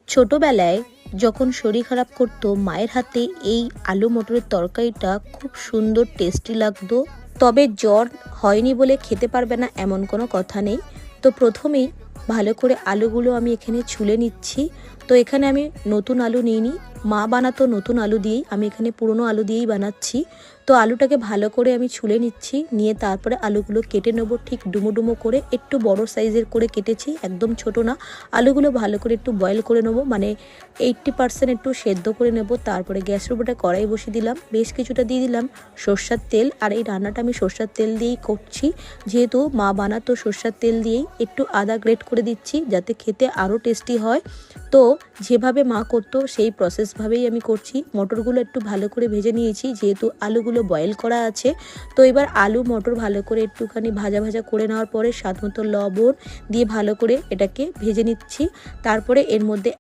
ছোটবেলায় যখন শরীর খারাপ করতো মায়ের হাতে এই আলু মটরের তরকারিটা খুব সুন্দর টেস্টি লাগতো। তবে জ্বর হয়নি বলে খেতে পারবে না এমন কোনো কথা নেই। তো প্রথমেই ভালো করে আলুগুলো আমি এখানে ছুলে নিচ্ছি। তো এখানে আমি নতুন আলু নিইনি, মা বানাতো নতুন আলু দিয়েই, আমি এখানে পুরনো আলু দিয়েই বানাচ্ছি। তো আলুটাকে ভালো করে আমি ছুলে নিচ্ছি, নিয়ে তারপরে আলুগুলো কেটে নেবো ঠিক ডুমো ডুমো করে। একটু বড় সাইজের করে কেটেছি, একদম ছোট না। আলুগুলো ভালো করে একটু বয়েল করে নেবো, মানে 80% একটু সেদ্ধ করে নেব। তারপরে গ্যাসের উপরে কড়াই বসিয়ে দিলাম, বেশ কিছুটা দিয়ে দিলাম সর্ষের তেল। আর এই রান্নাটা আমি সর্ষের তেল দিয়েই করছি, যেহেতু মা বানাতো সর্ষের তেল দিয়েই। একটু আদা গ্রেট করে দিচ্ছি যাতে খেতে আরও টেস্টি হয়। তো যেভাবে মা করতো সেই প্রসেসভাবেই আমি করছি। মটরগুলো একটু ভালো করে ভেজে নিয়েছি, যেহেতু আলুগুলো বয়েল করা আছে। তো এবার আলু মটর ভালো করে একটুখানি ভাজা ভাজা করে নেওয়ার পরে স্বাদ মতো লবণ দিয়ে ভালো করে এটাকে ভেজে নিচ্ছি। তারপরে এর মধ্যে